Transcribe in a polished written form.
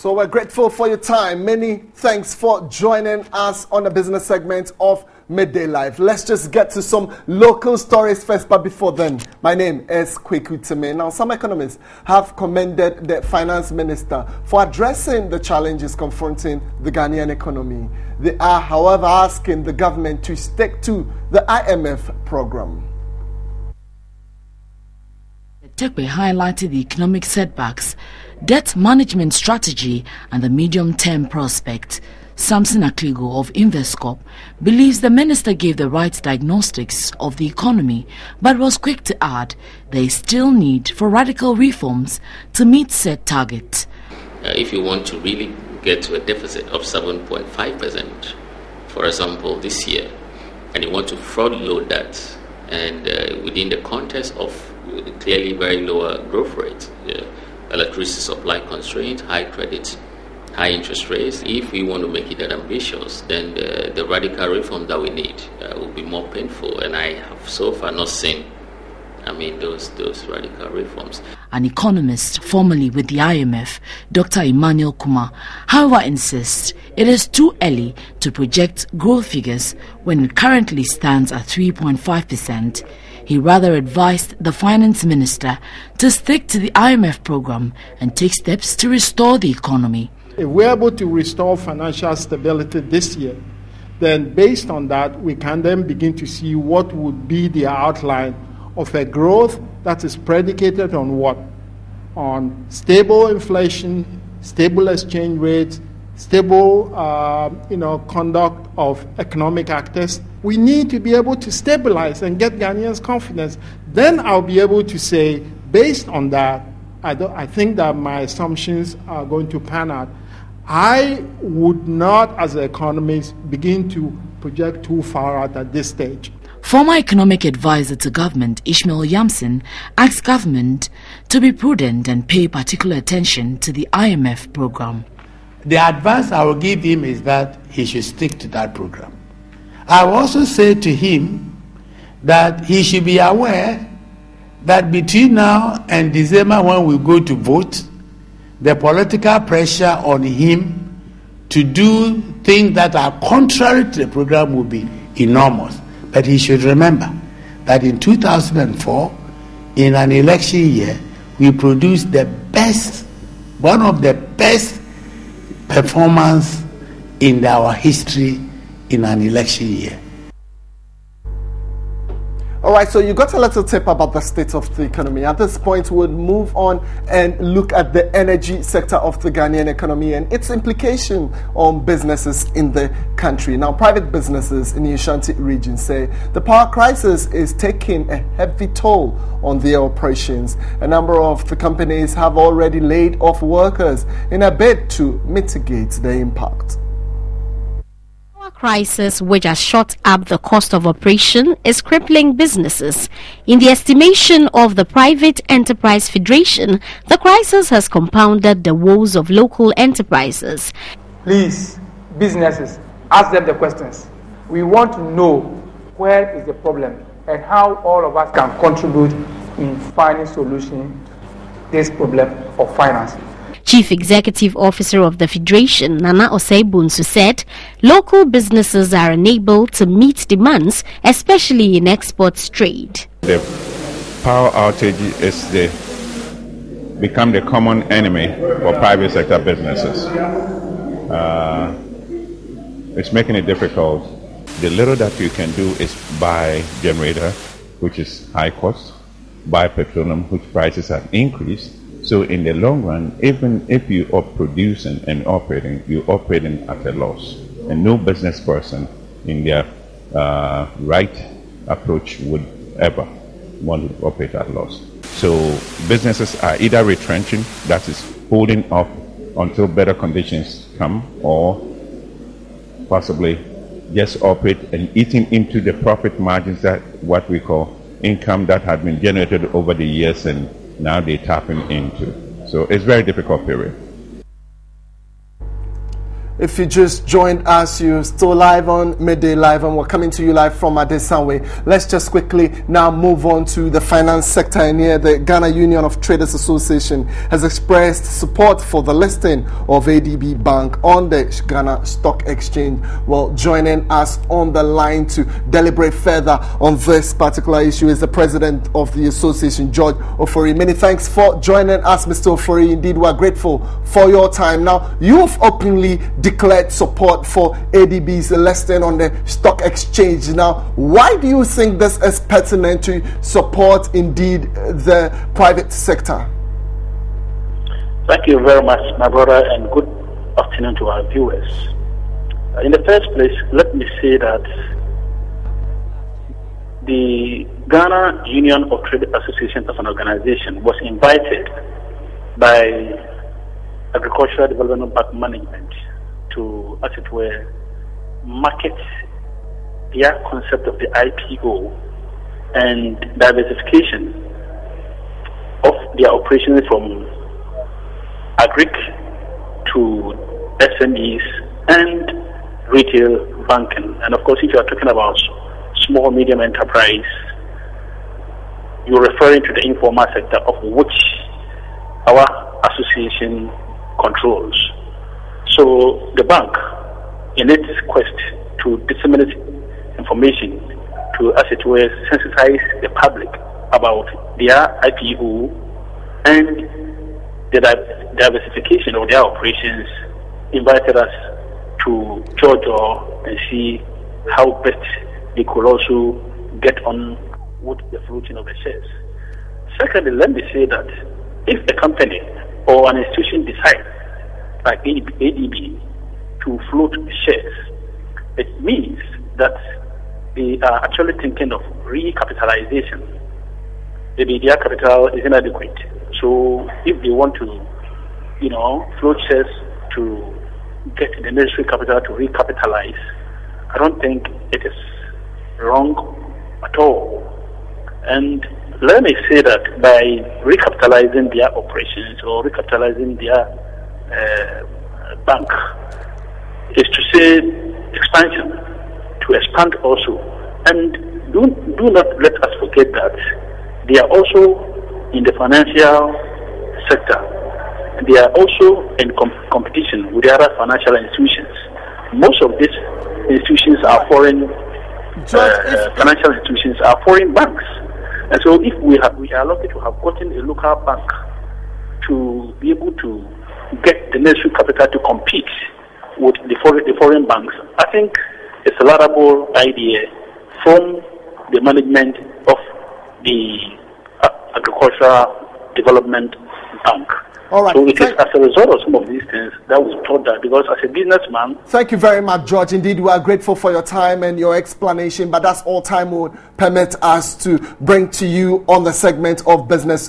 So we're grateful for your time. Many thanks for joining us on the business segment of Midday Live. Let's just get to some local stories first, but before then, my name is Kweku Teme. Now, some economists have commended the finance minister for addressing the challenges confronting the Ghanaian economy. They are, however, asking the government to stick to the IMF program. Tekwe highlighted the economic setbacks, debt management strategy and the medium-term prospect. Samson Akligo of Investcorp believes the minister gave the right diagnostics of the economy, but was quick to add there is still need for radical reforms to meet set target. If you want to really get to a deficit of 7.5%, for example, this year, and you want to front-load that, and within the context of clearly very lower growth rate, electricity supply constraints, high credit, high interest rates. If we want to make it that ambitious, then the radical reform that we need will be more painful. And I have so far not seen, those radical reforms. An economist formerly with the IMF, Dr. Emmanuel Kuma, however, insists it is too early to project growth figures when it currently stands at 3.5%. He rather advised the finance minister to stick to the IMF program and take steps to restore the economy. If we're able to restore financial stability this year, then based on that, we can then begin to see what would be the outline of a growth that is predicated on what? On stable inflation, stable exchange rates, stable conduct of economic actors. We need to be able to stabilize and get Ghanaians' confidence. Then I'll be able to say, based on that, I think that my assumptions are going to pan out. I would not, as an economist, begin to project too far out at this stage. Former economic advisor to government, Ishmael Yamson, asked government to be prudent and pay particular attention to the IMF program. The advice I will give him is that he should stick to that program. I will also say to him that he should be aware that between now and December, when we go to vote, the political pressure on him to do things that are contrary to the program will be enormous. But he should remember that in 2004, in an election year, we produced one of the best performance in our history in an election year. All right, so you got a little tip about the state of the economy. At this point, we'll move on and look at the energy sector of the Ghanaian economy and its implication on businesses in the country. Now, private businesses in the Ashanti region say the power crisis is taking a heavy toll on their operations. A number of the companies have already laid off workers in a bid to mitigate the impact. Crisis, which has shot up the cost of operation, is crippling businesses. In the estimation of the Private Enterprise Federation, the crisis has compounded the woes of local enterprises. Please, businesses, ask them the questions. We want to know where is the problem and how all of us can contribute in finding solution to this problem of finance. Chief Executive Officer of the Federation, Nana Osei-Bunsu, said local businesses are unable to meet demands, especially in exports trade. The power outage become the common enemy for private sector businesses. It's making it difficult. The little that you can do is buy generator, which is high cost, buy petroleum, which prices have increased. So in the long run, even if you are producing and operating, you're operating at a loss. And no business person in their right approach would ever want to operate at loss. So businesses are either retrenching, that is holding off until better conditions come, or possibly just operate and eating into the profit margins, that what we call income that had been generated over the years and now they're tapping into. So it's a very difficult period. If you just joined us, you're still live on Midday Live, and we're coming to you live from Adesanwe. Let's just quickly now move on to the finance sector. And here, the Ghana Union of Traders Association has expressed support for the listing of ADB Bank on the Ghana Stock Exchange. Well, joining us on the line to deliberate further on this particular issue is the president of the association, George Ofori. Many thanks for joining us, Mr. Ofori. Indeed, we're grateful for your time. Now, you've openly declared support for ADB's listing on the stock exchange. Now, why do you think this is pertinent to support indeed the private sector? Thank you very much, my brother, and good afternoon to our viewers. In the first place, let me say that the Ghana Union of Trade Association as an organization was invited by Agricultural Development Bank Management to, as it were, market their concept of the IPO and diversification of their operations from agric to SMEs and retail banking. And of course, if you are talking about small, medium enterprise, you're referring to the informal sector, of which our association controls. So the bank, in its quest to disseminate information, to, as it were, sensitize the public about their IPO and the diversification of their operations, invited us to Georgia and see how best they could also get on with the floating of the shares. Secondly, let me say that if a company or an institution decides, like ADB, to float shares, it means that they are actually thinking of recapitalization. Maybe their capital is inadequate. So if they want to, float shares to get the necessary capital to recapitalize, I don't think it is wrong at all. And let me say that by recapitalizing their operations or recapitalizing their bank is to say expansion, to expand also. And do not let us forget that they are also in the financial sector. They are also in competition with the other financial institutions. Most of these institutions are foreign financial institutions, are foreign banks. And so if we are lucky to have gotten a local bank to be able to get the necessary capital to compete with the foreign banks, I think it's a laudable idea from the management of the Agricultural Development Bank. All right. So it is as a result of some of these things that we thought that, because as a businessman... Thank you very much, George. Indeed, we are grateful for your time and your explanation, but that's all time would permit us to bring to you on the segment of business.